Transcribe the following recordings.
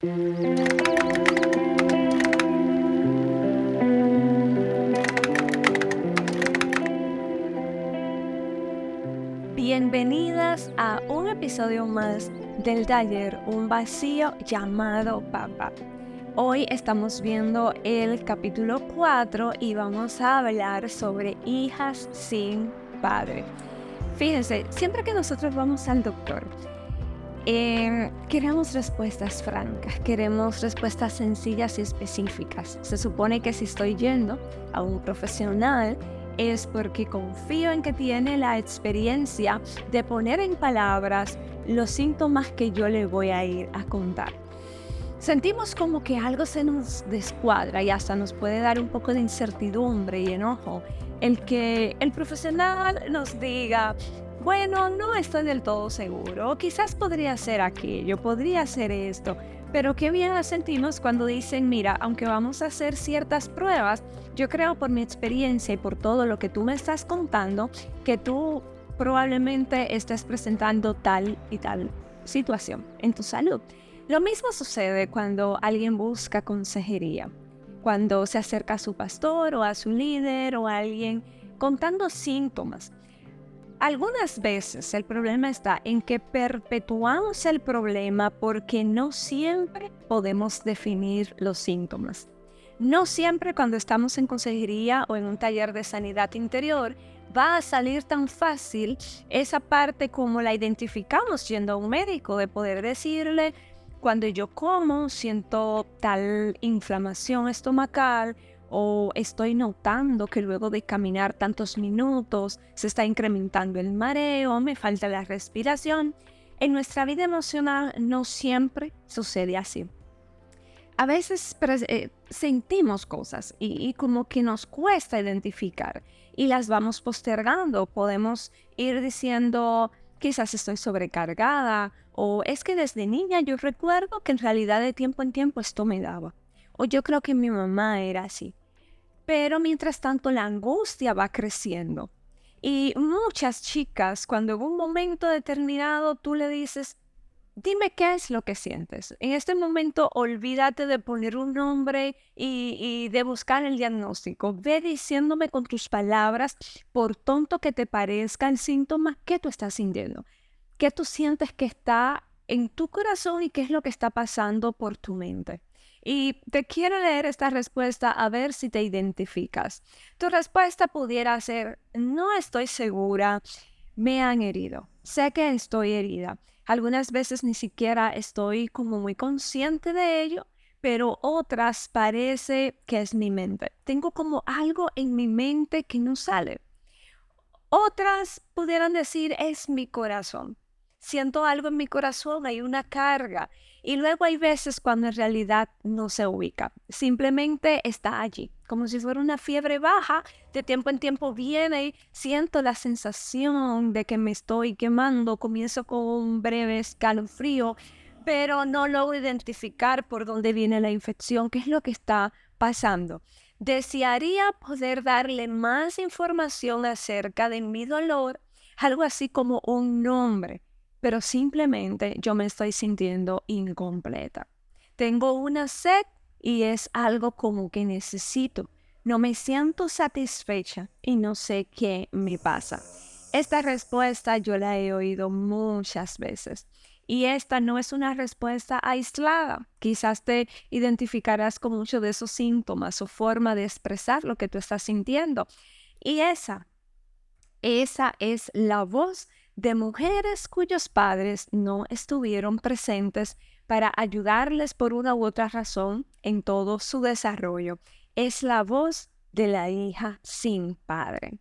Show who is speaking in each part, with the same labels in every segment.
Speaker 1: Bienvenidas a un episodio más del taller Un vacío llamado Papá. Hoy estamos viendo el capítulo 4 y vamos a hablar sobre hijas sin padre. Fíjense, siempre que nosotros vamos al doctor, queremos respuestas francas, queremos respuestas sencillas y específicas. Se supone que si estoy yendo a un profesional es porque confío en que tiene la experiencia de poner en palabras los síntomas que yo le voy a ir a contar. Sentimos como que algo se nos descuadra y hasta nos puede dar un poco de incertidumbre y enojo el que el profesional nos diga: bueno, no estoy del todo seguro, o quizás podría ser aquello, podría ser esto, pero qué bien la sentimos cuando dicen: mira, aunque vamos a hacer ciertas pruebas, yo creo por mi experiencia y por todo lo que tú me estás contando, que tú probablemente estés presentando tal y tal situación en tu salud. Lo mismo sucede cuando alguien busca consejería, cuando se acerca a su pastor o a su líder o a alguien contando síntomas. Algunas veces el problema está en que perpetuamos el problema porque no siempre podemos definir los síntomas. No siempre cuando estamos en consejería o en un taller de sanidad interior va a salir tan fácil esa parte como la identificamos yendo a un médico, de poder decirle: cuando yo como siento tal inflamación estomacal, o estoy notando que luego de caminar tantos minutos se está incrementando el mareo, me falta la respiración. En nuestra vida emocional no siempre sucede así. A veces sentimos cosas y como que nos cuesta identificar y las vamos postergando. Podemos ir diciendo: quizás estoy sobrecargada, o es que desde niña yo recuerdo que en realidad de tiempo en tiempo esto me daba, o yo creo que mi mamá era así. Pero mientras tanto la angustia va creciendo. Y muchas chicas, cuando en un momento determinado tú le dices: dime qué es lo que sientes. En este momento olvídate de poner un nombre y de buscar el diagnóstico. Ve diciéndome con tus palabras, por tonto que te parezca el síntoma, qué tú estás sintiendo, qué tú sientes que está en tu corazón y qué es lo que está pasando por tu mente. Y te quiero leer esta respuesta a ver si te identificas. Tu respuesta pudiera ser: no estoy segura, me han herido, sé que estoy herida. Algunas veces ni siquiera estoy como muy consciente de ello, pero otras parece que es mi mente. Tengo como algo en mi mente que no sale. Otras pudieran decir: es mi corazón. Siento algo en mi corazón, hay una carga. Y luego hay veces cuando en realidad no se ubica. Simplemente está allí, como si fuera una fiebre baja. De tiempo en tiempo viene y siento la sensación de que me estoy quemando. Comienzo con un breve escalofrío, pero no logro identificar por dónde viene la infección, qué es lo que está pasando. Desearía poder darle más información acerca de mi dolor, algo así como un nombre, pero simplemente yo me estoy sintiendo incompleta. Tengo una sed y es algo como que necesito. No me siento satisfecha y no sé qué me pasa. Esta respuesta yo la he oído muchas veces. Y esta no es una respuesta aislada. Quizás te identificarás con muchos de esos síntomas o forma de expresar lo que tú estás sintiendo. Y esa es la voz de mujeres cuyos padres no estuvieron presentes para ayudarles por una u otra razón en todo su desarrollo. Es la voz de la hija sin padre.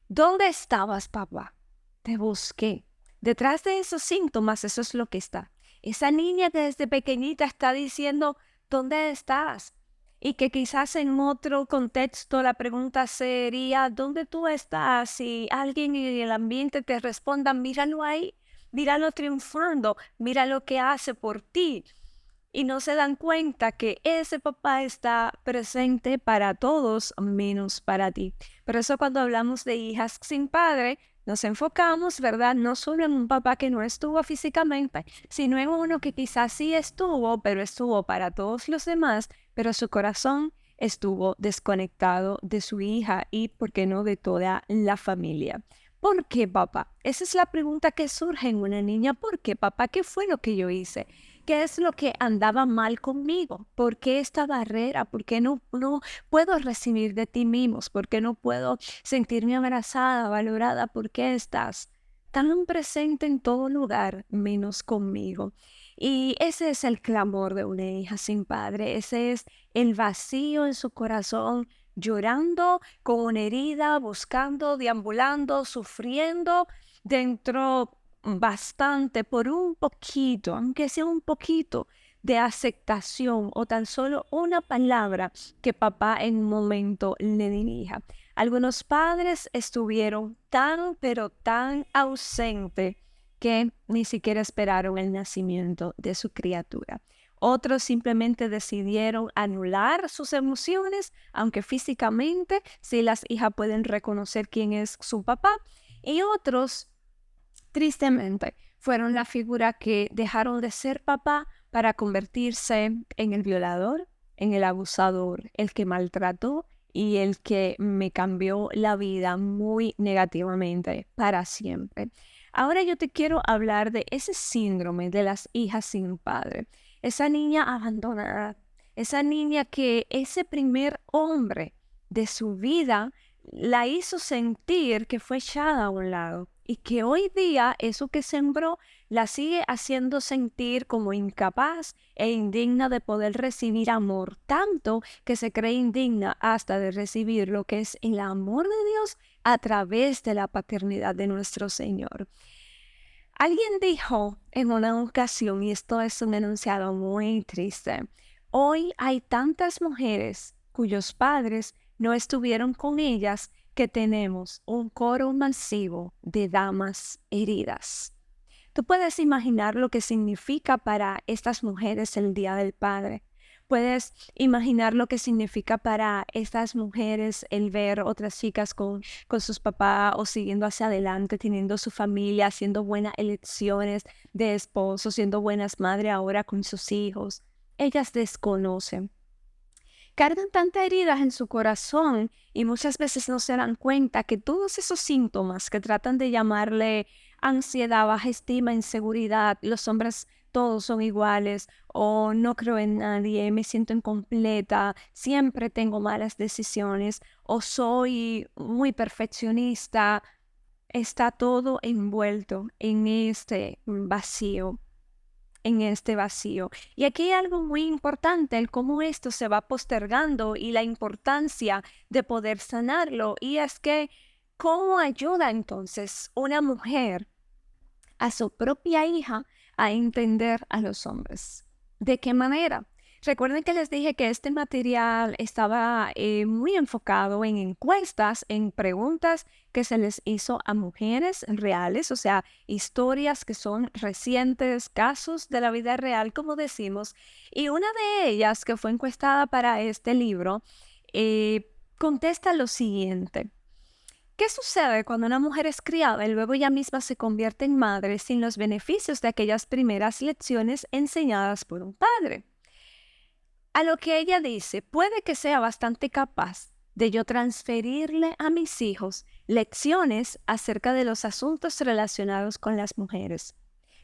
Speaker 1: ¿Dónde estabas, papá? Te busqué. Detrás de esos síntomas, eso es lo que está. Esa niña que desde pequeñita está diciendo: ¿dónde estás? Y que quizás en otro contexto la pregunta sería: ¿dónde tú estás? Y alguien en el ambiente te responda: míralo ahí, míralo triunfando, mira lo que hace por ti. Y no se dan cuenta que ese papá está presente para todos menos para ti. Por eso cuando hablamos de hijas sin padre, nos enfocamos, ¿verdad? No solo en un papá que no estuvo físicamente, sino en uno que quizás sí estuvo, pero estuvo para todos los demás, pero su corazón estuvo desconectado de su hija y, ¿por qué no?, de toda la familia. ¿Por qué, papá? Esa es la pregunta que surge en una niña. ¿Por qué, papá? ¿Qué fue lo que yo hice? ¿Qué es lo que andaba mal conmigo? ¿Por qué esta barrera? ¿Por qué no puedo recibir de ti mimos? ¿Por qué no puedo sentirme abrazada, valorada? ¿Por qué estás tan presente en todo lugar menos conmigo? Y ese es el clamor de una hija sin padre. Ese es el vacío en su corazón, llorando con una herida, buscando, deambulando, sufriendo dentro bastante por un poquito, aunque sea un poquito de aceptación o tan solo una palabra que papá en un momento le dirija. Algunos padres estuvieron tan, pero tan ausentes que ni siquiera esperaron el nacimiento de su criatura. Otros simplemente decidieron anular sus emociones, aunque físicamente sí las hijas pueden reconocer quién es su papá. Y otros, tristemente, fueron la figura que dejaron de ser papá para convertirse en el violador, en el abusador, el que maltrató y el que me cambió la vida muy negativamente para siempre. Ahora yo te quiero hablar de ese síndrome de las hijas sin padre, esa niña abandonada, esa niña que ese primer hombre de su vida la hizo sentir que fue echada a un lado y que hoy día eso que sembró la sigue haciendo sentir como incapaz e indigna de poder recibir amor, tanto que se cree indigna hasta de recibir lo que es el amor de Dios a través de la paternidad de nuestro Señor. Alguien dijo en una ocasión, y esto es un enunciado muy triste: hoy hay tantas mujeres cuyos padres no estuvieron con ellas que tenemos un coro masivo de damas heridas. Tú puedes imaginar lo que significa para estas mujeres el Día del Padre. Puedes imaginar lo que significa para estas mujeres el ver otras chicas con sus papás o siguiendo hacia adelante, teniendo su familia, haciendo buenas elecciones de esposo, siendo buenas madres ahora con sus hijos. Ellas desconocen. Cargan tantas heridas en su corazón y muchas veces no se dan cuenta que todos esos síntomas que tratan de llamarle ansiedad, baja estima, inseguridad, los hombres todos son iguales o no creo en nadie, me siento incompleta, siempre tengo malas decisiones o soy muy perfeccionista, está todo envuelto en este vacío, en este vacío. Y aquí hay algo muy importante, el cómo esto se va postergando y la importancia de poder sanarlo. Y es que, ¿cómo ayuda entonces una mujer a su propia hija a entender a los hombres? ¿De qué manera? Recuerden que les dije que este material estaba muy enfocado en encuestas, en preguntas que se les hizo a mujeres reales, o sea, historias que son recientes, casos de la vida real, como decimos. Y una de ellas, que fue encuestada para este libro, contesta lo siguiente: ¿qué sucede cuando una mujer es criada y luego ella misma se convierte en madre sin los beneficios de aquellas primeras lecciones enseñadas por un padre? A lo que ella dice: puede que sea bastante capaz de yo transferirle a mis hijos lecciones acerca de los asuntos relacionados con las mujeres,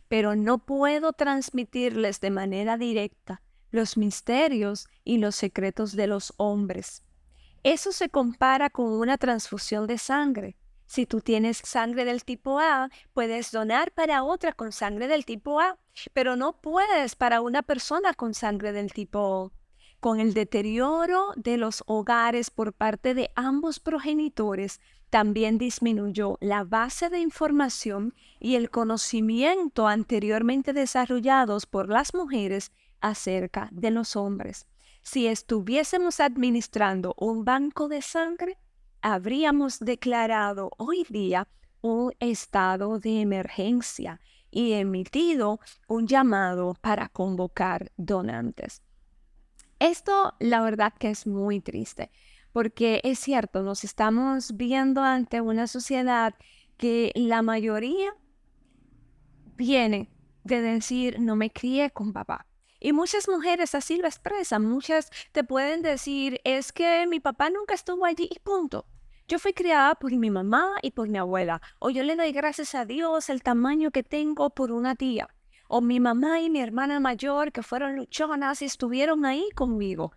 Speaker 1: pero no puedo transmitirles de manera directa los misterios y los secretos de los hombres. Eso se compara con una transfusión de sangre. Si tú tienes sangre del tipo A, puedes donar para otra con sangre del tipo A, pero no puedes para una persona con sangre del tipo O. Con el deterioro de los hogares por parte de ambos progenitores, también disminuyó la base de información y el conocimiento anteriormente desarrollados por las mujeres acerca de los hombres. Si estuviésemos administrando un banco de sangre, habríamos declarado hoy día un estado de emergencia y emitido un llamado para convocar donantes. Esto, la verdad que es muy triste, porque es cierto, nos estamos viendo ante una sociedad que la mayoría viene de decir, no me crié con papá. Y muchas mujeres así lo expresan. Muchas te pueden decir, es que mi papá nunca estuvo allí y punto. Yo fui criada por mi mamá y por mi abuela. O yo le doy gracias a Dios el tamaño que tengo por una tía. O mi mamá y mi hermana mayor que fueron luchonas y estuvieron ahí conmigo.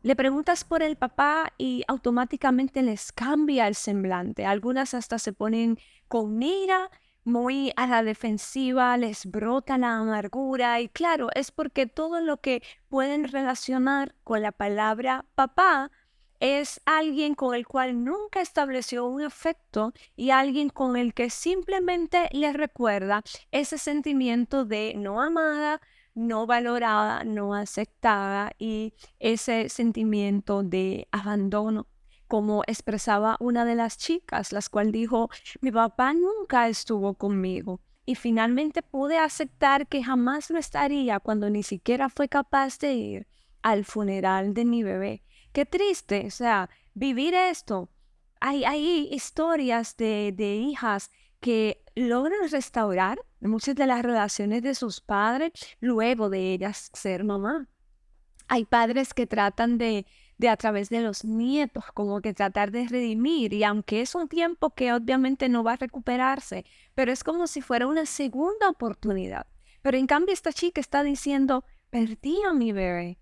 Speaker 1: Le preguntas por el papá y automáticamente les cambia el semblante. Algunas hasta se ponen con ira, muy a la defensiva, les brota la amargura y claro, es porque todo lo que pueden relacionar con la palabra papá es alguien con el cual nunca estableció un afecto y alguien con el que simplemente les recuerda ese sentimiento de no amada, no valorada, no aceptada y ese sentimiento de abandono, como expresaba una de las chicas, las cual dijo, mi papá nunca estuvo conmigo y finalmente pude aceptar que jamás lo estaría cuando ni siquiera fue capaz de ir al funeral de mi bebé. Qué triste, o sea, vivir esto. Hay historias de hijas que logran restaurar muchas de las relaciones de sus padres luego de ellas ser mamá. Hay padres que tratan de a través de los nietos, como que tratar de redimir, y aunque es un tiempo que obviamente no va a recuperarse, pero es como si fuera una segunda oportunidad. Pero en cambio esta chica está diciendo, perdí a mi bebé.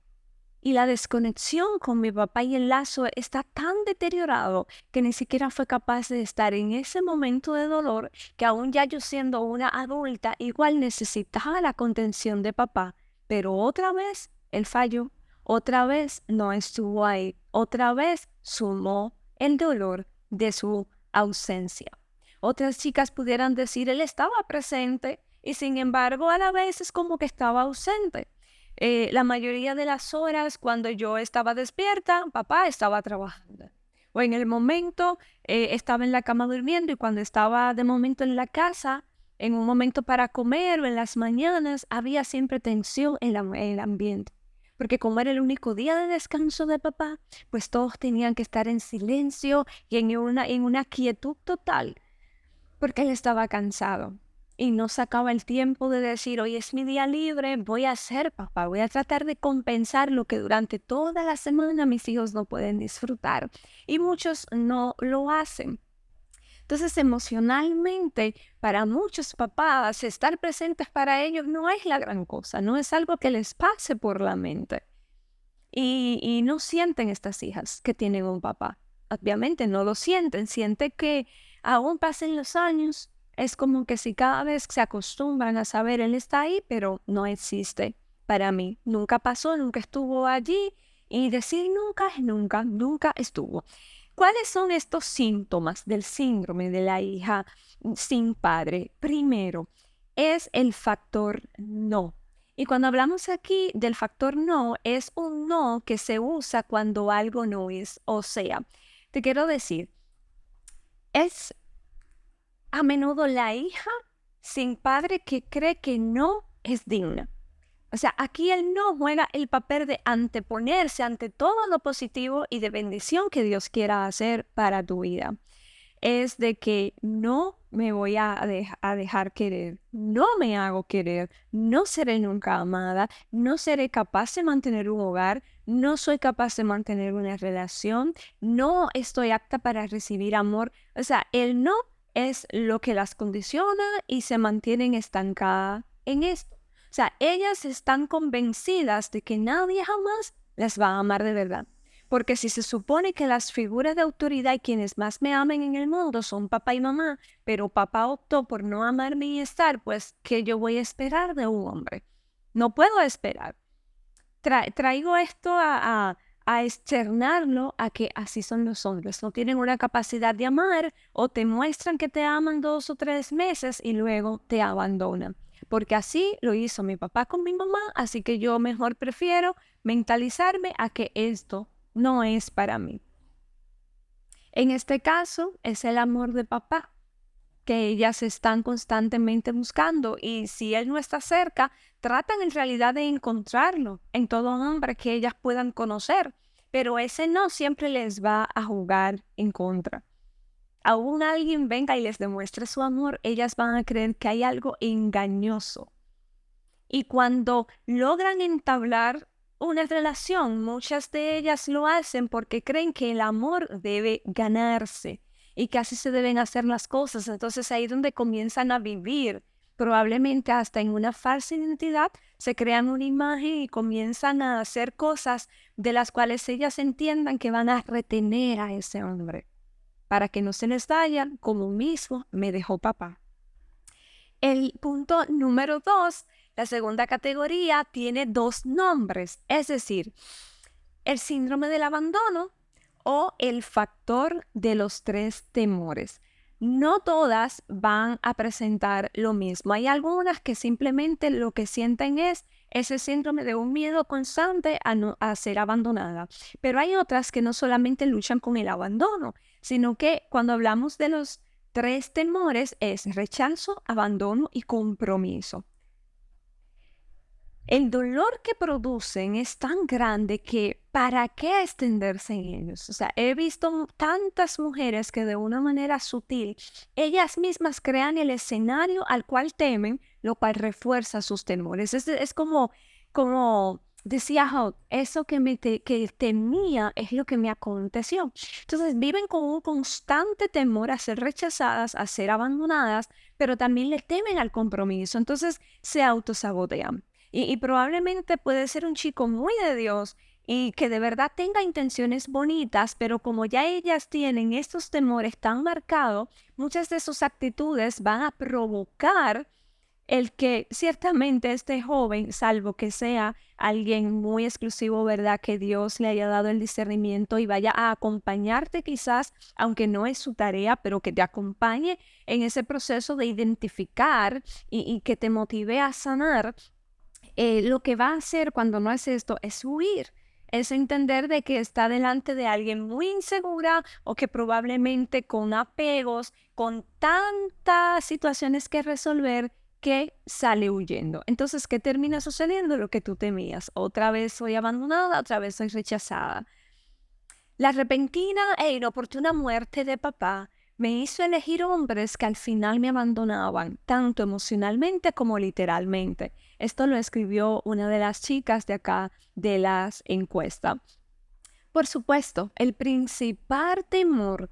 Speaker 1: Y la desconexión con mi papá y el lazo está tan deteriorado que ni siquiera fue capaz de estar en ese momento de dolor que aún ya yo siendo una adulta igual necesitaba la contención de papá. Pero otra vez él falló, otra vez no estuvo ahí, otra vez sumó el dolor de su ausencia. Otras chicas pudieran decir, él estaba presente y sin embargo a la vez es como que estaba ausente. La mayoría de las horas cuando yo estaba despierta, papá estaba trabajando. O en el momento estaba en la cama durmiendo y cuando estaba de momento en la casa, en un momento para comer o en las mañanas, había siempre tensión en el ambiente. Porque como era el único día de descanso de papá, pues todos tenían que estar en silencio y en una quietud total, porque él estaba cansado y no sacaba el tiempo de decir, hoy es mi día libre, voy a ser papá, voy a tratar de compensar lo que durante toda la semana mis hijos no pueden disfrutar. Y muchos no lo hacen. Entonces, emocionalmente, para muchos papás, estar presentes para ellos no es la gran cosa, no es algo que les pase por la mente. Y no sienten estas hijas que tienen un papá. Obviamente no lo sienten, sienten que aún pasen los años, es como que si cada vez se acostumbran a saber, él está ahí, pero no existe para mí. Nunca pasó, nunca estuvo allí y decir nunca es nunca, nunca estuvo. ¿Cuáles son estos síntomas del síndrome de la hija sin padre? Primero, es el factor no. Y cuando hablamos aquí del factor no, es un no que se usa cuando algo no es. O sea, te quiero decir, es a menudo la hija sin padre que cree que no es digna. O sea, aquí el no juega el papel de anteponerse ante todo lo positivo y de bendición que Dios quiera hacer para tu vida. Es de que no me voy a dejar querer, no me hago querer, no seré nunca amada, no seré capaz de mantener un hogar, no soy capaz de mantener una relación, no estoy apta para recibir amor. O sea, el no es lo que las condiciona y se mantienen estancadas en esto. O sea, ellas están convencidas de que nadie jamás las va a amar de verdad. Porque si se supone que las figuras de autoridad y quienes más me amen en el mundo son papá y mamá, pero papá optó por no amarme y estar, pues, ¿qué yo voy a esperar de un hombre? No puedo esperar. Traigo esto a externarlo a que así son los hombres. No tienen una capacidad de amar o te muestran que te aman 2 o 3 meses y luego te abandonan. Porque así lo hizo mi papá con mi mamá, así que yo mejor prefiero mentalizarme a que esto no es para mí. En este caso es el amor de papá que ellas están constantemente buscando y si él no está cerca, tratan en realidad de encontrarlo en todo hombre que ellas puedan conocer, pero ese no siempre les va a jugar en contra. aún alguien venga y les demuestre su amor, ellas van a creer que hay algo engañoso. Y cuando logran entablar una relación, muchas de ellas lo hacen porque creen que el amor debe ganarse y que así se deben hacer las cosas. Entonces ahí es donde comienzan a vivir, probablemente hasta en una falsa identidad, se crean una imagen y comienzan a hacer cosas de las cuales ellas entiendan que van a retener a ese hombre para que no se les vayan como mismo me dejó papá. El punto número 2, la segunda categoría, tiene 2 nombres, es decir, el síndrome del abandono o el factor de los 3 temores. No todas van a presentar lo mismo. Hay algunas que simplemente lo que sienten es ese síndrome de un miedo constante a ser abandonada. Pero hay otras que no solamente luchan con el abandono, sino que cuando hablamos de los 3 temores es rechazo, abandono y compromiso. El dolor que producen es tan grande que ¿para qué extenderse en ellos? O sea, he visto tantas mujeres que de una manera sutil, ellas mismas crean el escenario al cual temen, lo cual refuerza sus temores. Es como decía Job, eso que temía es lo que me aconteció. Entonces viven con un constante temor a ser rechazadas, a ser abandonadas, pero también le temen al compromiso. Entonces se autosabotean. Y probablemente puede ser un chico muy de Dios y que de verdad tenga intenciones bonitas, pero como ya ellas tienen estos temores tan marcados, muchas de sus actitudes van a provocar el que ciertamente este joven, salvo que sea alguien muy exclusivo, ¿verdad? Que Dios le haya dado el discernimiento y vaya a acompañarte quizás, aunque no es su tarea, pero que te acompañe en ese proceso de identificar y que te motive a sanar. Lo que va a hacer cuando no hace esto es huir, es entender de que está delante de alguien muy insegura o que probablemente con apegos, con tantas situaciones que resolver, que sale huyendo. Entonces, ¿qué termina sucediendo? Lo que tú temías. Otra vez soy abandonada, otra vez soy rechazada. La repentina e inoportuna muerte de papá me hizo elegir hombres que al final me abandonaban, tanto emocionalmente como literalmente. Esto lo escribió una de las chicas de acá de las encuestas. Por supuesto, el principal temor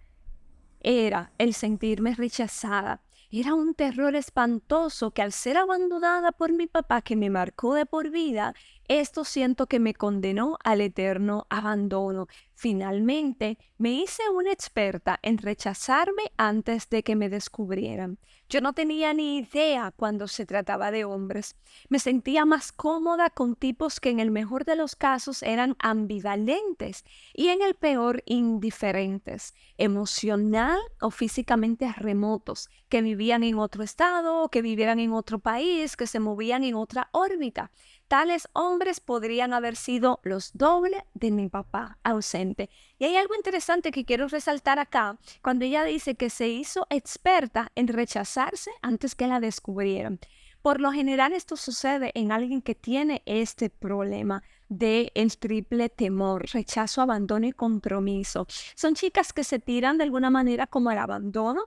Speaker 1: era el sentirme rechazada. Era un terror espantoso que al ser abandonada por mi papá, que me marcó de por vida, esto siento que me condenó al eterno abandono. Finalmente, me hice una experta en rechazarme antes de que me descubrieran. Yo no tenía ni idea cuando se trataba de hombres. Me sentía más cómoda con tipos que en el mejor de los casos eran ambivalentes y en el peor indiferentes, emocional o físicamente remotos, que vivían en otro estado, que vivieran en otro país, que se movían en otra órbita. Tales hombres podrían haber sido los dobles de mi papá ausente. Y hay algo interesante que quiero resaltar acá, cuando ella dice que se hizo experta en rechazarse antes que la descubrieran. Por lo general esto sucede en alguien que tiene este problema de el triple temor, rechazo, abandono y compromiso. Son chicas que se tiran de alguna manera como el abandono,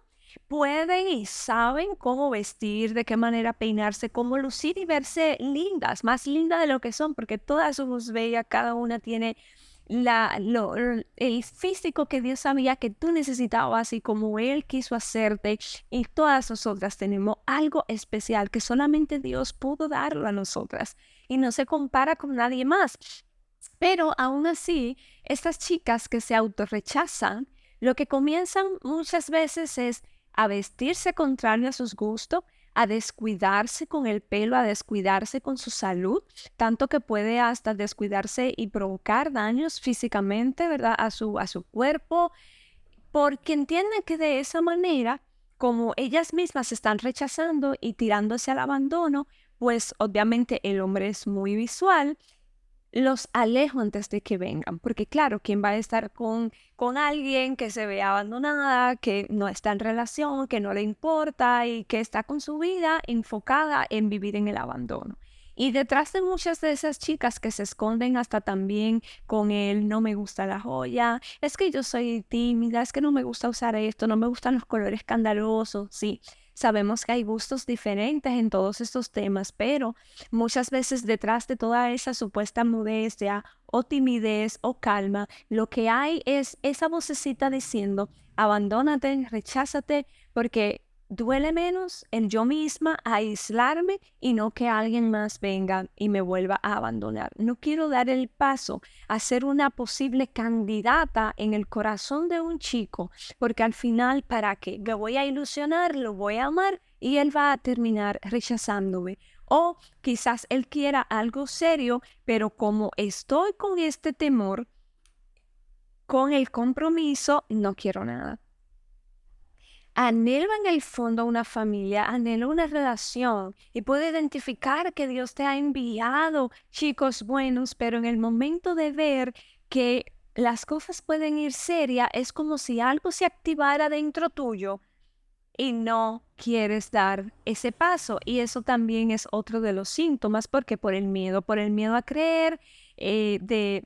Speaker 1: pueden y saben cómo vestir, de qué manera peinarse, cómo lucir y verse lindas, más lindas de lo que son, porque todas somos bellas, cada una tiene el físico que Dios sabía que tú necesitabas y como Él quiso hacerte, y todas nosotras tenemos algo especial que solamente Dios pudo darlo a nosotras y no se compara con nadie más. Pero aún así, estas chicas que se autorrechazan, lo que comienzan muchas veces es a vestirse contrario a sus gustos, a descuidarse con el pelo, a descuidarse con su salud, tanto que puede hasta descuidarse y provocar daños físicamente, ¿verdad? A su cuerpo, porque entienden que de esa manera, como ellas mismas se están rechazando y tirándose al abandono, pues obviamente el hombre es muy visual, los alejo antes de que vengan, porque claro, ¿quién va a estar con alguien que se ve abandonada, que no está en relación, que no le importa y que está con su vida enfocada en vivir en el abandono? Y detrás de muchas de esas chicas que se esconden hasta también con el no me gusta la joya, es que yo soy tímida, es que no me gusta usar esto, no me gustan los colores escandalosos, sí. Sabemos que hay gustos diferentes en todos estos temas, pero muchas veces detrás de toda esa supuesta modestia o timidez o calma, lo que hay es esa vocecita diciendo, abandónate, recházate, porque duele menos el yo misma aislarme y no que alguien más venga y me vuelva a abandonar. No quiero dar el paso a ser una posible candidata en el corazón de un chico, porque al final, ¿para qué? Me voy a ilusionar, lo voy a amar y él va a terminar rechazándome. O quizás él quiera algo serio, pero como estoy con este temor, con el compromiso, no quiero nada. Anhelo en el fondo una familia, anhelo una relación y puedo identificar que Dios te ha enviado chicos buenos, pero en el momento de ver que las cosas pueden ir serias, es como si algo se activara dentro tuyo y no quieres dar ese paso. Y eso también es otro de los síntomas, porque por el miedo a creer,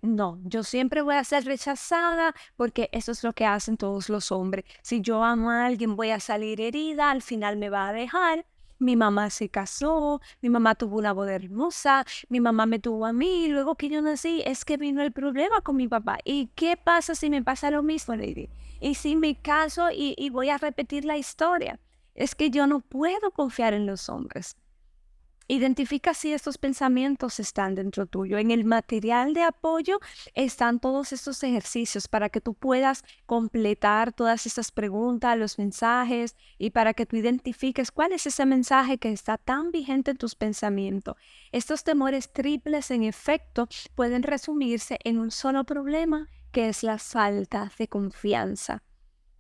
Speaker 1: no, yo siempre voy a ser rechazada, porque eso es lo que hacen todos los hombres. Si yo amo a alguien, voy a salir herida, al final me va a dejar. Mi mamá se casó, mi mamá tuvo una boda hermosa, mi mamá me tuvo a mí, y luego que yo nací es que vino el problema con mi papá. ¿Y qué pasa si me pasa lo mismo, Lady? Y si me caso y voy a repetir la historia, es que yo no puedo confiar en los hombres. Identifica si estos pensamientos están dentro tuyo. En el material de apoyo están todos estos ejercicios para que tú puedas completar todas estas preguntas, los mensajes y para que tú identifiques cuál es ese mensaje que está tan vigente en tus pensamientos. Estos temores triples, en efecto, pueden resumirse en un solo problema, que es la falta de confianza.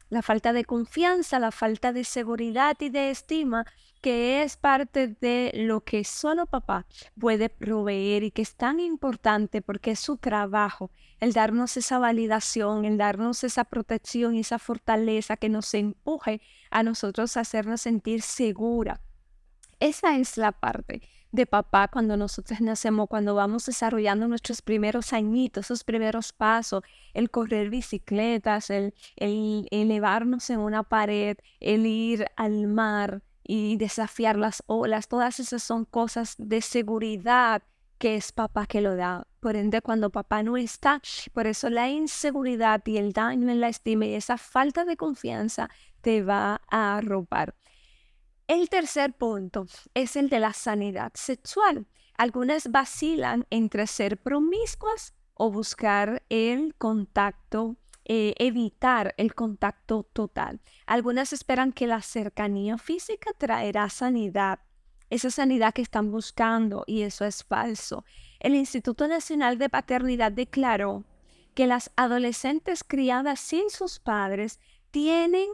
Speaker 1: La falta de confianza, la falta de seguridad y de estima, que es parte de lo que solo papá puede proveer y que es tan importante porque es su trabajo, el darnos esa validación, el darnos esa protección y esa fortaleza que nos empuje a nosotros a hacernos sentir segura. Esa es la parte de papá cuando nosotros nacemos, cuando vamos desarrollando nuestros primeros añitos, esos primeros pasos, el correr bicicletas, el elevarnos en una pared, el ir al mar y desafiar las olas. Todas esas son cosas de seguridad que es papá que lo da. Por ende, cuando papá no está, por eso la inseguridad y el daño en la estima y esa falta de confianza te va a arropar. El tercer punto es el de la sanidad sexual. Algunas vacilan entre ser promiscuas o buscar el contacto, evitar el contacto total. Algunas esperan que la cercanía física traerá sanidad, esa sanidad que están buscando, y eso es falso. El Instituto Nacional de Paternidad declaró que las adolescentes criadas sin sus padres tienen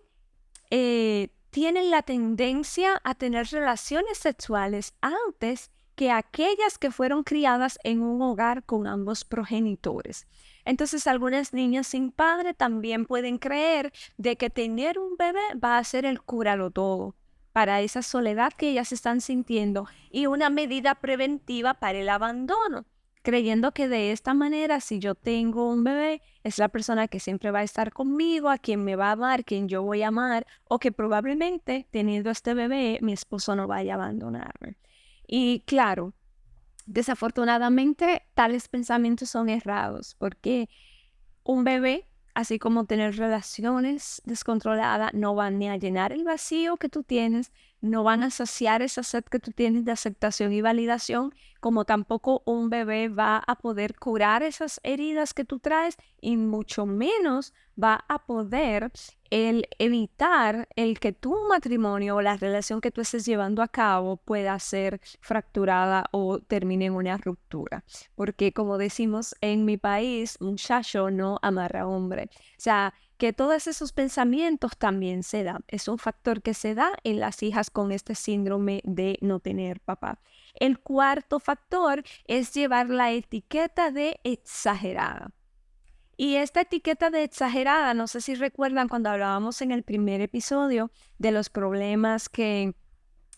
Speaker 1: la tendencia a tener relaciones sexuales antes que aquellas que fueron criadas en un hogar con ambos progenitores. Entonces, algunas niñas sin padre también pueden creer de que tener un bebé va a ser el cúralo todo para esa soledad que ellas están sintiendo y una medida preventiva para el abandono, creyendo que de esta manera, si yo tengo un bebé, es la persona que siempre va a estar conmigo, a quien me va a amar, quien yo voy a amar, o que probablemente teniendo este bebé, mi esposo no vaya a abandonarme. Y claro, desafortunadamente, tales pensamientos son errados, porque un bebé, así como tener relaciones descontroladas, no van ni a llenar el vacío que tú tienes, no van a saciar esa sed que tú tienes de aceptación y validación, como tampoco un bebé va a poder curar esas heridas que tú traes y mucho menos va a poder el evitar el que tu matrimonio o la relación que tú estés llevando a cabo pueda ser fracturada o termine en una ruptura. Porque como decimos en mi país, muchacho no amarra hombre. O sea, que todos esos pensamientos también se dan. Es un factor que se da en las hijas con este síndrome de no tener papá. El cuarto factor es llevar la etiqueta de exagerada. Y esta etiqueta de exagerada, no sé si recuerdan cuando hablábamos en el primer episodio de los problemas que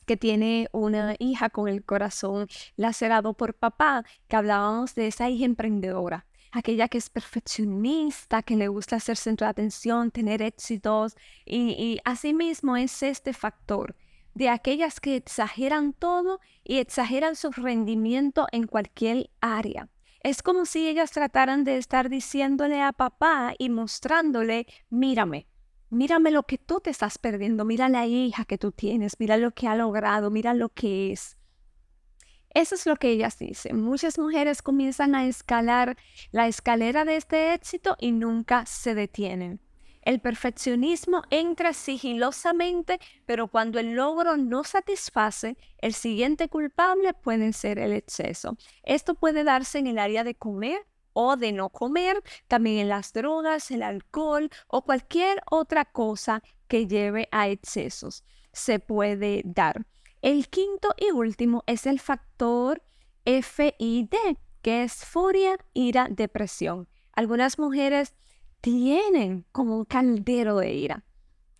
Speaker 1: que tiene una hija con el corazón lacerado por papá, que hablábamos de esa hija emprendedora, aquella que es perfeccionista, que le gusta ser centro de atención, tener éxitos, y asimismo es este factor de aquellas que exageran todo y exageran su rendimiento en cualquier área. Es como si ellas trataran de estar diciéndole a papá y mostrándole, mírame. Mírame lo que tú te estás perdiendo, mira la hija que tú tienes, mira lo que ha logrado, mira lo que es. Eso es lo que ellas dicen. Muchas mujeres comienzan a escalar la escalera de este éxito y nunca se detienen. El perfeccionismo entra sigilosamente, pero cuando el logro no satisface, el siguiente culpable puede ser el exceso. Esto puede darse en el área de comer o de no comer, también en las drogas, el alcohol o cualquier otra cosa que lleve a excesos. Se puede dar. El quinto y último es el factor FID, que es furia, ira, depresión. Algunas mujeres tienen como un caldero de ira.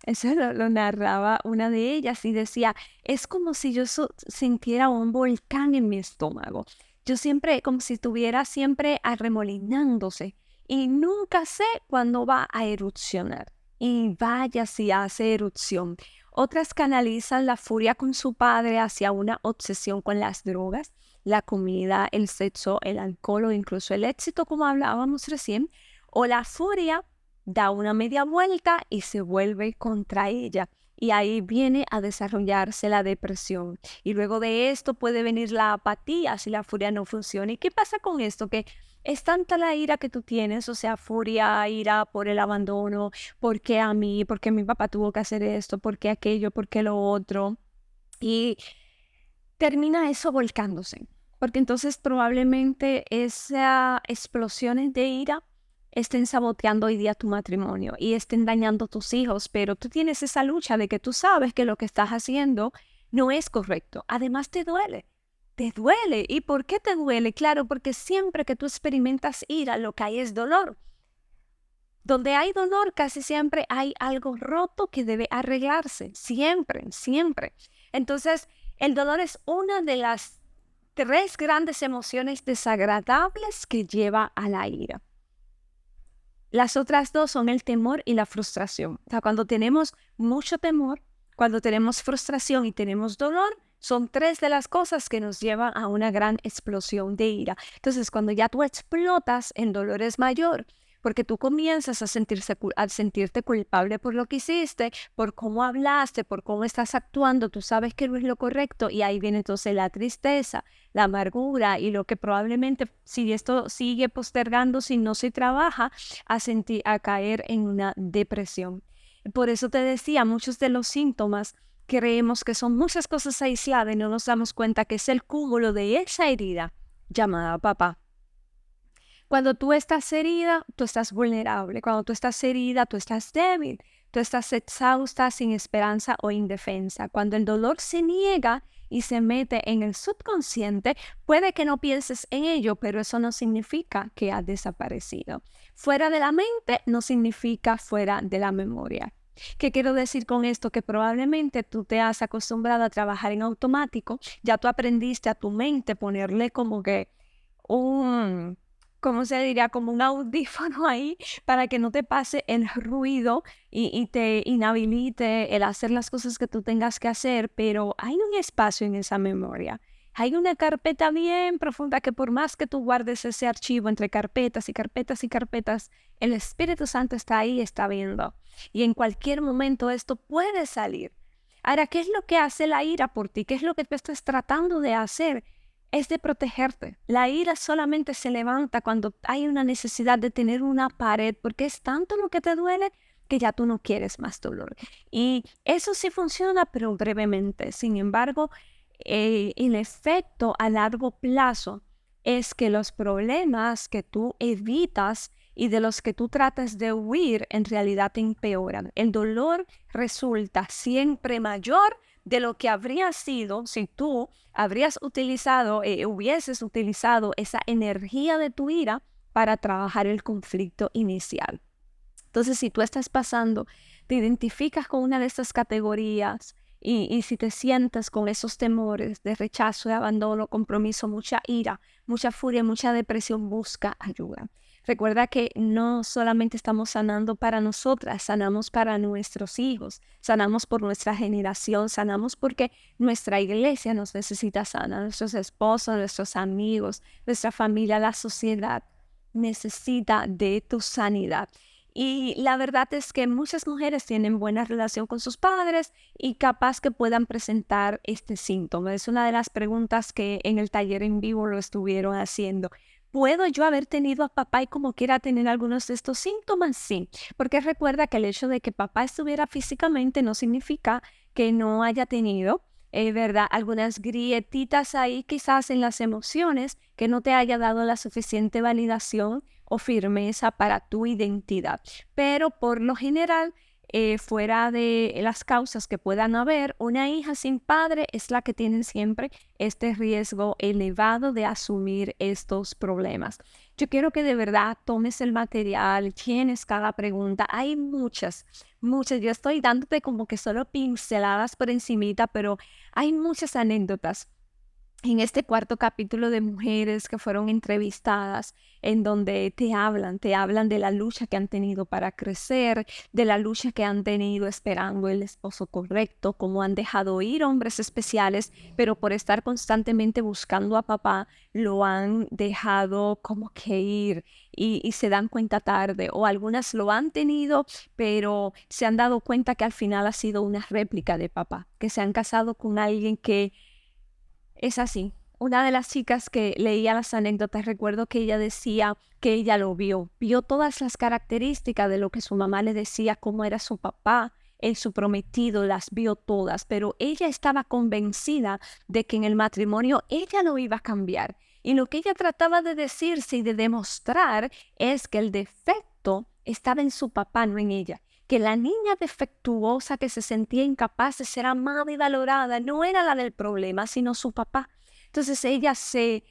Speaker 1: Eso lo narraba una de ellas y decía, es como si yo sintiera un volcán en mi estómago. Yo siempre, como si estuviera siempre arremolinándose y nunca sé cuándo va a erupcionar. Y vaya si hace erupción. Otras canalizan la furia con su padre hacia una obsesión con las drogas, la comida, el sexo, el alcohol o incluso el éxito, como hablábamos recién, o la furia da una media vuelta y se vuelve contra ella. Y ahí viene a desarrollarse la depresión. Y luego de esto puede venir la apatía si la furia no funciona. ¿Y qué pasa con esto? Que es tanta la ira que tú tienes, o sea, furia, ira por el abandono, ¿por qué a mí? ¿Por qué mi papá tuvo que hacer esto? ¿Por qué aquello? ¿Por qué lo otro? Y termina eso volcándose, porque entonces probablemente esas explosiones de ira estén saboteando hoy día tu matrimonio y estén dañando a tus hijos, pero tú tienes esa lucha de que tú sabes que lo que estás haciendo no es correcto. Además te duele. Te duele. ¿Y por qué te duele? Claro, porque siempre que tú experimentas ira, lo que hay es dolor. Donde hay dolor, casi siempre hay algo roto que debe arreglarse. Siempre, siempre. Entonces, el dolor es una de las tres grandes emociones desagradables que lleva a la ira. Las otras dos son el temor y la frustración. O sea, cuando tenemos mucho temor, cuando tenemos frustración y tenemos dolor, son tres de las cosas que nos llevan a una gran explosión de ira. Entonces, cuando ya tú explotas, el dolor es mayor, porque tú comienzas a sentirte culpable por lo que hiciste, por cómo hablaste, por cómo estás actuando, tú sabes que no es lo correcto y ahí viene entonces la tristeza, la amargura y lo que probablemente, si esto sigue postergando, si no se trabaja, a caer en una depresión. Por eso te decía, muchos de los síntomas creemos que son muchas cosas aisladas y no nos damos cuenta que es el cúmulo de esa herida llamada papá. Cuando tú estás herida, tú estás vulnerable. Cuando tú estás herida, tú estás débil. Tú estás exhausta, sin esperanza o indefensa. Cuando el dolor se niega y se mete en el subconsciente, puede que no pienses en ello, pero eso no significa que ha desaparecido. Fuera de la mente no significa fuera de la memoria. ¿Qué quiero decir con esto? Que probablemente tú te has acostumbrado a trabajar en automático, ya tú aprendiste a tu mente ponerle como que un, ¿cómo se diría? Como un audífono ahí para que no te pase el ruido y te inhabilite el hacer las cosas que tú tengas que hacer, pero hay un espacio en esa memoria. Hay una carpeta bien profunda que por más que tú guardes ese archivo entre carpetas y carpetas y carpetas, el Espíritu Santo está ahí, está viendo. Y en cualquier momento esto puede salir. Ahora, ¿qué es lo que hace la ira por ti? ¿Qué es lo que tú estás tratando de hacer? Es de protegerte. La ira solamente se levanta cuando hay una necesidad de tener una pared, porque es tanto lo que te duele que ya tú no quieres más dolor. Y eso sí funciona, pero brevemente. Sin embargo, el efecto a largo plazo es que los problemas que tú evitas y de los que tú tratas de huir en realidad te empeoran. El dolor resulta siempre mayor de lo que habría sido si tú hubieses utilizado esa energía de tu ira para trabajar el conflicto inicial. Entonces, si tú estás pasando, te identificas con una de estas categorías, Y si te sientas con esos temores de rechazo, de abandono, compromiso, mucha ira, mucha furia, mucha depresión, busca ayuda. Recuerda que no solamente estamos sanando para nosotras, sanamos para nuestros hijos, sanamos por nuestra generación, sanamos porque nuestra iglesia nos necesita sana, nuestros esposos, nuestros amigos, nuestra familia, la sociedad necesita de tu sanidad. Y la verdad es que muchas mujeres tienen buena relación con sus padres y capaz que puedan presentar este síntoma. Es una de las preguntas que en el taller en vivo lo estuvieron haciendo. ¿Puedo yo haber tenido a papá y como quiera tener algunos de estos síntomas? Sí, porque recuerda que el hecho de que papá estuviera físicamente no significa que no haya tenido, ¿verdad? Algunas grietitas ahí quizás en las emociones que no te haya dado la suficiente validación o firmeza para tu identidad. Pero por lo general, fuera de las causas que puedan haber, una hija sin padre es la que tiene siempre este riesgo elevado de asumir estos problemas. Yo quiero que de verdad tomes el material, tienes cada pregunta. Hay muchas, muchas. Yo estoy dándote como que solo pinceladas por encimita, pero hay muchas anécdotas en este cuarto capítulo de mujeres que fueron entrevistadas, en donde te hablan de la lucha que han tenido para crecer, de la lucha que han tenido esperando el esposo correcto, cómo han dejado ir hombres especiales, pero por estar constantemente buscando a papá, lo han dejado como que ir y se dan cuenta tarde, o algunas lo han tenido, pero se han dado cuenta que al final ha sido una réplica de papá, que se han casado con alguien que es así. Una de las chicas que leía las anécdotas, recuerdo que ella decía que ella lo vio todas las características de lo que su mamá le decía, cómo era su papá, su prometido, las vio todas, pero ella estaba convencida de que en el matrimonio ella lo iba a cambiar. Y lo que ella trataba de decirse y de demostrar es que el defecto estaba en su papá, no en ella. Que la niña defectuosa que se sentía incapaz de ser amada y valorada no era la del problema, sino su papá. Entonces ella se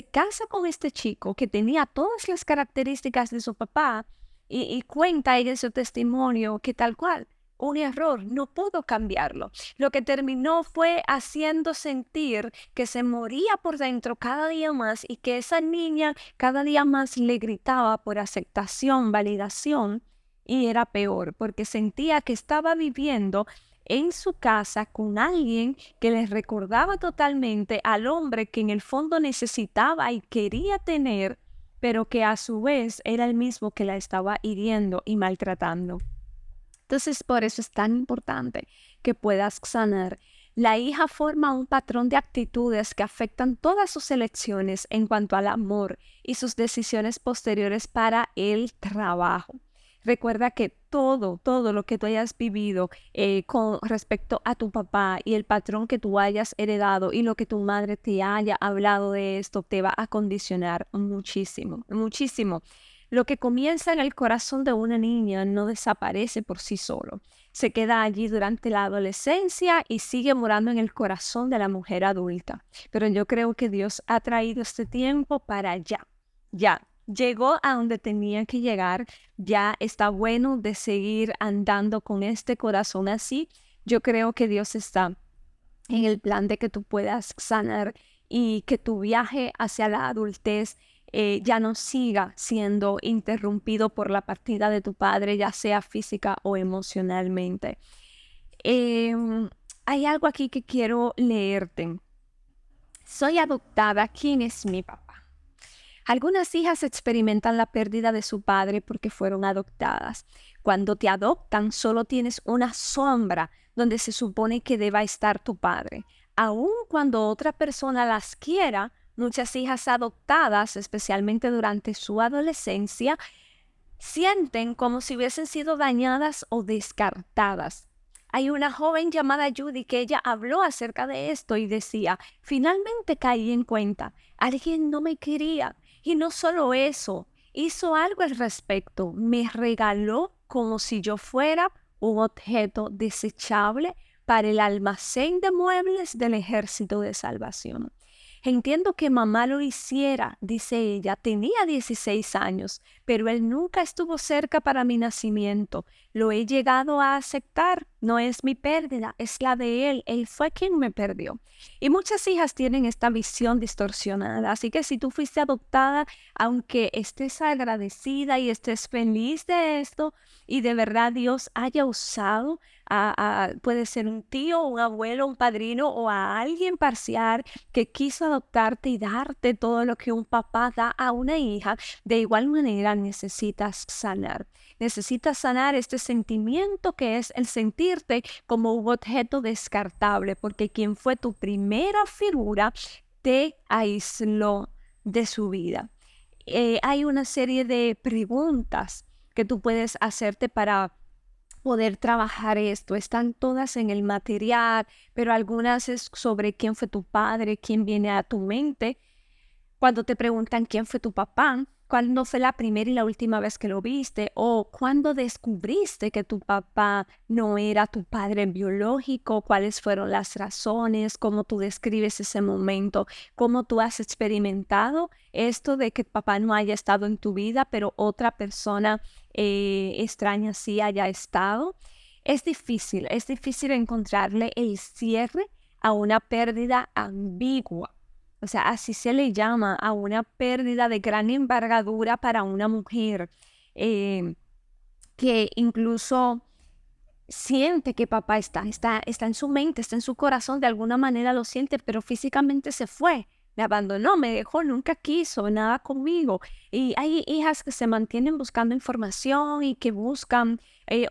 Speaker 1: casa con este chico que tenía todas las características de su papá y cuenta ella en su testimonio que tal cual, un error, no pudo cambiarlo. Lo que terminó fue haciendo sentir que se moría por dentro cada día más y que esa niña cada día más le gritaba por aceptación, validación. Y era peor porque sentía que estaba viviendo en su casa con alguien que les recordaba totalmente al hombre que en el fondo necesitaba y quería tener, pero que a su vez era el mismo que la estaba hiriendo y maltratando. Entonces, por eso es tan importante que puedas sanar. La hija forma un patrón de actitudes que afectan todas sus elecciones en cuanto al amor y sus decisiones posteriores para el trabajo. Recuerda que todo lo que tú hayas vivido con respecto a tu papá y el patrón que tú hayas heredado y lo que tu madre te haya hablado de esto te va a condicionar muchísimo, muchísimo. Lo que comienza en el corazón de una niña no desaparece por sí solo. Se queda allí durante la adolescencia y sigue morando en el corazón de la mujer adulta. Pero yo creo que Dios ha traído este tiempo para ya. Llegó a donde tenía que llegar, ya está bueno de seguir andando con este corazón así. Yo creo que Dios está en el plan de que tú puedas sanar y que tu viaje hacia la adultez ya no siga siendo interrumpido por la partida de tu padre, ya sea física o emocionalmente. Hay algo aquí que quiero leerte. Soy adoptada. ¿Quién es mi papá? Algunas hijas experimentan la pérdida de su padre porque fueron adoptadas. Cuando te adoptan, solo tienes una sombra donde se supone que deba estar tu padre. Aun cuando otra persona las quiera, muchas hijas adoptadas, especialmente durante su adolescencia, sienten como si hubiesen sido dañadas o descartadas. Hay una joven llamada Judy que ella habló acerca de esto y decía, finalmente caí en cuenta, alguien no me quería. Y no solo eso, hizo algo al respecto, me regaló como si yo fuera un objeto desechable para el almacén de muebles del Ejército de Salvación. Entiendo que mamá lo hiciera, dice ella, tenía 16 años, pero él nunca estuvo cerca para mi nacimiento. Lo he llegado a aceptar no es mi pérdida, es la de él. Él fue quien me perdió. Y muchas hijas tienen esta visión distorsionada. Así que si tú fuiste adoptada, aunque estés agradecida y estés feliz de esto, y de verdad Dios haya usado puede ser un tío, un abuelo, un padrino o a alguien parcial que quiso adoptarte y darte todo lo que un papá da a una hija, de igual manera necesitas sanar. Necesitas sanar este sentimiento que es el sentirte como un objeto descartable, porque quien fue tu primera figura te aisló de su vida. Hay una serie de preguntas que tú puedes hacerte para poder trabajar esto. Están todas en el material, pero algunas es sobre quién fue tu padre, quién viene a tu mente. Cuando te preguntan quién fue tu papá, cuándo fue la primera y la última vez que lo viste, o cuándo descubriste que tu papá no era tu padre biológico, cuáles fueron las razones, cómo tú describes ese momento, cómo tú has experimentado esto de que papá no haya estado en tu vida, pero otra persona extraña sí haya estado. Es difícil encontrarle el cierre a una pérdida ambigua. O sea, así se le llama a una pérdida de gran envergadura para una mujer eh, que incluso siente que papá está en su mente, está en su corazón, de alguna manera lo siente, pero físicamente se fue, me abandonó, me dejó, nunca quiso nada conmigo. Y hay hijas que se mantienen buscando información y que buscan,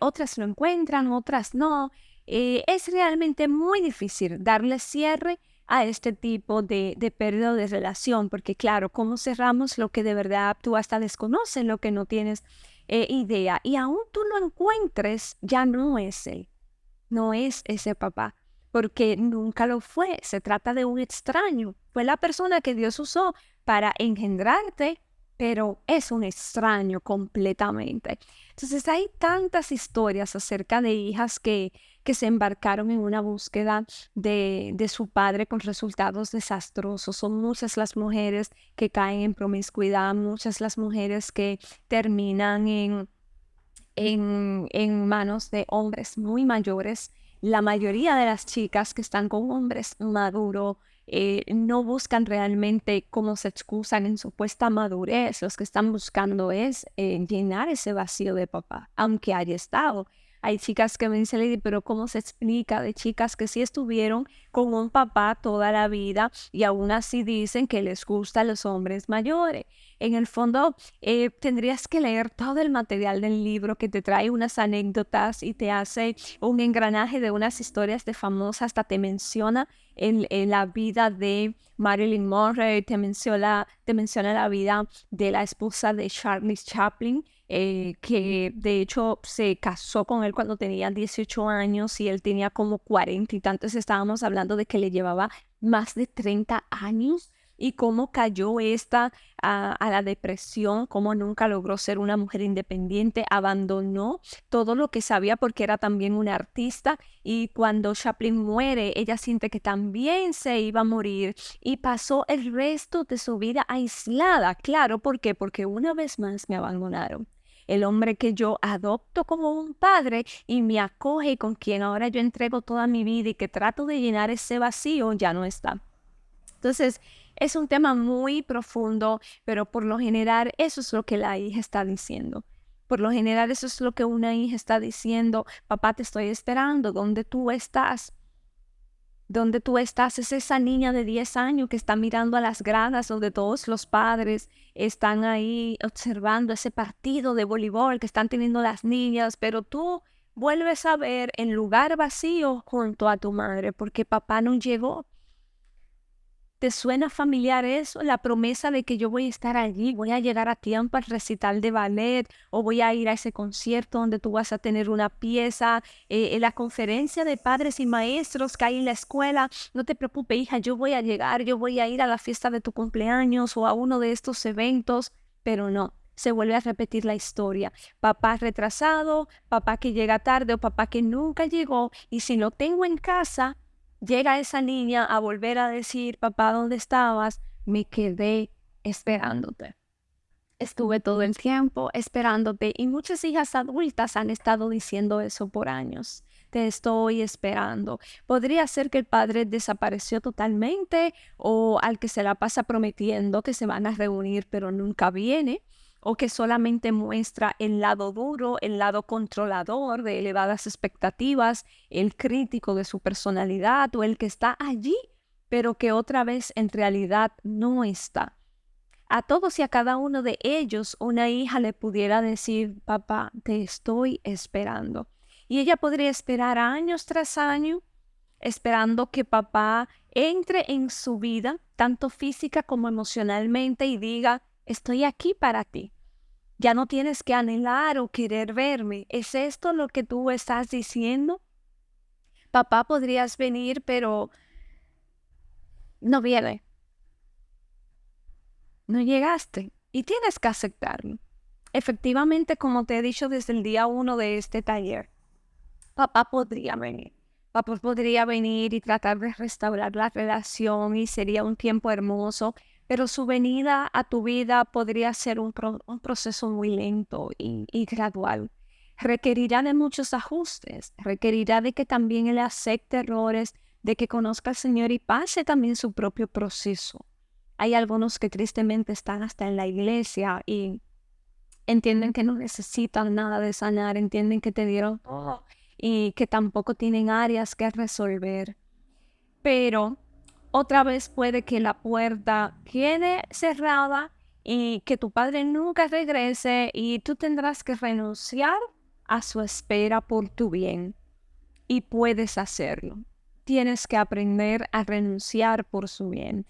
Speaker 1: otras lo encuentran, otras no. Es realmente muy difícil darle cierre a este tipo de pérdida de relación, porque claro, ¿cómo cerramos lo que de verdad tú hasta desconoces, lo que no tienes idea? Y aún tú lo encuentres, ya no es él, no es ese papá, porque nunca lo fue. Se trata de un extraño. Fue la persona que Dios usó para engendrarte, pero es un extraño completamente. Entonces hay tantas historias acerca de hijas que se embarcaron en una búsqueda de su padre con resultados desastrosos. Son muchas las mujeres que caen en promiscuidad, muchas las mujeres que terminan en manos de hombres muy mayores. La mayoría de las chicas que están con hombres maduros no buscan realmente cómo se excusan en supuesta madurez. Los que están buscando es llenar ese vacío de papá, aunque haya estado. Hay chicas que me dicen, Lady, pero ¿cómo se explica de chicas que sí estuvieron con un papá toda la vida y aún así dicen que les gustan los hombres mayores? En el fondo, tendrías que leer todo el material del libro que te trae unas anécdotas y te hace un engranaje de unas historias de famosas, hasta te menciona en la vida de Marilyn Monroe, te menciona la vida de la esposa de Charlie Chaplin, que de hecho se casó con él cuando tenía 18 años y él tenía como 40 y tantos. Estábamos hablando de que le llevaba más de 30 años y cómo cayó esta a la depresión, cómo nunca logró ser una mujer independiente, abandonó todo lo que sabía porque era también una artista, y cuando Chaplin muere, ella siente que también se iba a morir y pasó el resto de su vida aislada. Claro, ¿por qué? Porque una vez más me abandonaron. El hombre que yo adopto como un padre y me acoge y con quien ahora yo entrego toda mi vida y que trato de llenar ese vacío ya no está. Entonces, es un tema muy profundo, pero por lo general eso es lo que la hija está diciendo. Por lo general eso es lo que una hija está diciendo: papá, te estoy esperando, ¿dónde tú estás? ¿Dónde tú estás? Es esa niña de 10 años que está mirando a las gradas donde todos los padres están ahí observando ese partido de voleibol que están teniendo las niñas, pero tú vuelves a ver el lugar vacío junto a tu madre porque papá no llegó. ¿Te suena familiar eso? La promesa de que yo voy a estar allí, voy a llegar a tiempo al recital de ballet o voy a ir a ese concierto donde tú vas a tener una pieza, en la conferencia de padres y maestros que hay en la escuela. No te preocupes, hija, yo voy a llegar, yo voy a ir a la fiesta de tu cumpleaños o a uno de estos eventos, pero no. Se vuelve a repetir la historia. Papá retrasado, papá que llega tarde o papá que nunca llegó, y si lo tengo en casa, llega esa niña a volver a decir: papá, ¿dónde estabas? Me quedé esperándote. Estuve todo el tiempo esperándote, y muchas hijas adultas han estado diciendo eso por años. te estoy esperando. Podría ser que el padre desapareció totalmente o al que se la pasa prometiendo que se van a reunir pero nunca viene, o que solamente muestra el lado duro, el lado controlador de elevadas expectativas, el crítico de su personalidad o el que está allí, pero que otra vez en realidad no está. A todos y a cada uno de ellos, una hija le pudiera decir, papá, te estoy esperando. Y ella podría esperar años tras año, esperando que papá entre en su vida, tanto física como emocionalmente, y diga, estoy aquí para ti. Ya no tienes que anhelar o querer verme. ¿Es esto lo que tú estás diciendo? Papá, podrías venir, pero no viene. No llegaste y tienes que aceptarlo. Efectivamente, como te he dicho desde el día uno de este taller, papá podría venir. Papá podría venir y tratar de restaurar la relación y sería un tiempo hermoso, pero su venida a tu vida podría ser un proceso muy lento y gradual. Requerirá de muchos ajustes, requerirá de que también él acepte errores, de que conozca al Señor y pase también su propio proceso. Hay algunos que tristemente están hasta en la iglesia y entienden que no necesitan nada de sanar, entienden que te dieron todo y que tampoco tienen áreas que resolver. Pero otra vez puede que la puerta quede cerrada y que tu padre nunca regrese y tú tendrás que renunciar a su espera por tu bien. Y puedes hacerlo. Tienes que aprender a renunciar por su bien,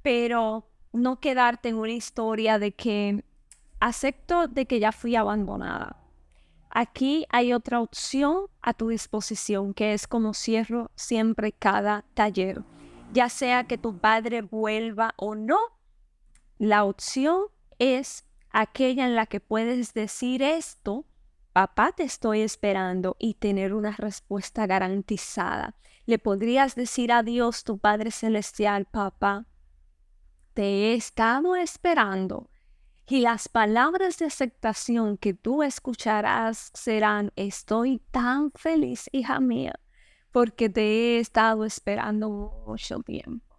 Speaker 1: pero no quedarte en una historia de que acepto de que ya fui abandonada. Aquí hay otra opción a tu disposición, que es como cierro siempre cada taller. Ya sea que tu padre vuelva o no, la opción es aquella en la que puedes decir esto, papá, te estoy esperando, y tener una respuesta garantizada. Le podrías decir a Dios, tu Padre Celestial, papá, te he estado esperando. Y las palabras de aceptación que tú escucharás serán, estoy tan feliz, hija mía, porque te he estado esperando mucho tiempo.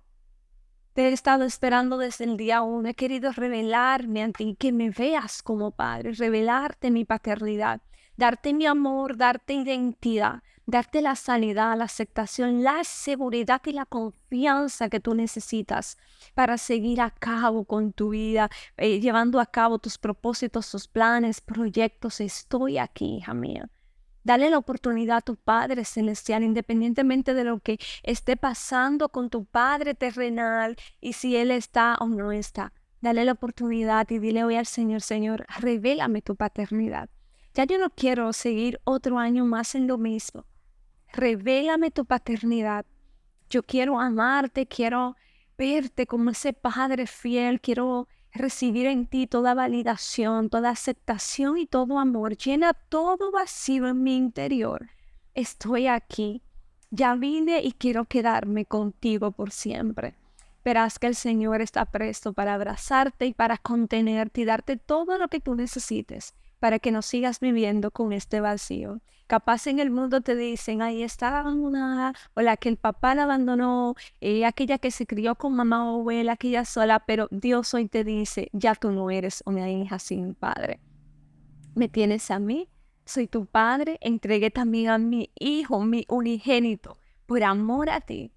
Speaker 1: Te he estado esperando desde el día uno. He querido revelarme ante ti, que me veas como padre, revelarte mi paternidad, darte mi amor, darte identidad, darte la sanidad, la aceptación, la seguridad y la confianza que tú necesitas para seguir a cabo con tu vida, llevando a cabo tus propósitos, tus planes, proyectos. Estoy aquí, hija mía. Dale la oportunidad a tu Padre Celestial, independientemente de lo que esté pasando con tu Padre terrenal y si Él está o no está. Dale la oportunidad y dile hoy al Señor, Señor, revélame tu paternidad. Ya yo no quiero seguir otro año más en lo mismo. Revélame tu paternidad. Yo quiero amarte, quiero verte como ese Padre fiel, quiero recibir en ti toda validación, toda aceptación y todo amor. Llena todo vacío en mi interior. Estoy aquí. Ya vine y quiero quedarme contigo por siempre. Verás que el Señor está presto para abrazarte y para contenerte y darte todo lo que tú necesites para que no sigas viviendo con este vacío. Capaz en el mundo te dicen, ahí está abandonada, o la que el papá la abandonó, aquella que se crió con mamá o abuela, aquella sola, pero Dios hoy te dice, ya tú no eres una hija sin padre. Me tienes a mí, soy tu padre, entregué también a mi hijo, mi unigénito, por amor a ti.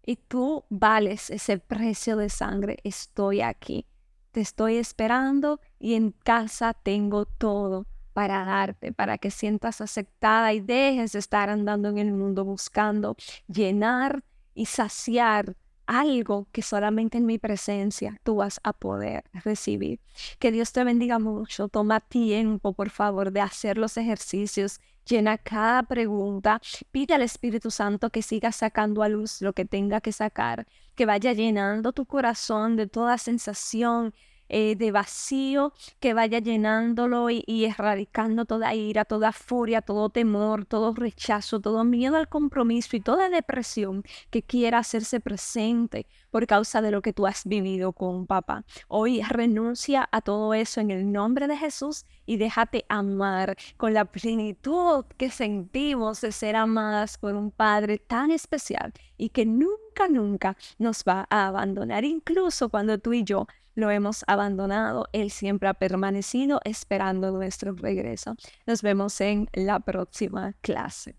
Speaker 1: Y tú vales ese precio de sangre, estoy aquí. Te estoy esperando y en casa tengo todo para darte, para que sientas aceptada y dejes de estar andando en el mundo buscando llenar y saciar algo que solamente en mi presencia tú vas a poder recibir. Que Dios te bendiga mucho. Toma tiempo, por favor, de hacer los ejercicios. Llena cada pregunta. Pide al Espíritu Santo que siga sacando a luz lo que tenga que sacar, que vaya llenando tu corazón de toda sensación de vacío que vaya llenándolo y erradicando toda ira, toda furia, todo temor, todo rechazo, todo miedo al compromiso y toda depresión que quiera hacerse presente por causa de lo que tú has vivido con papá. Hoy renuncia a todo eso en el nombre de Jesús y déjate amar con la plenitud que sentimos de ser amadas por un Padre tan especial y que nunca, nunca nos va a abandonar. Incluso cuando tú y yo lo hemos abandonado, Él siempre ha permanecido esperando nuestro regreso. Nos vemos en la próxima clase.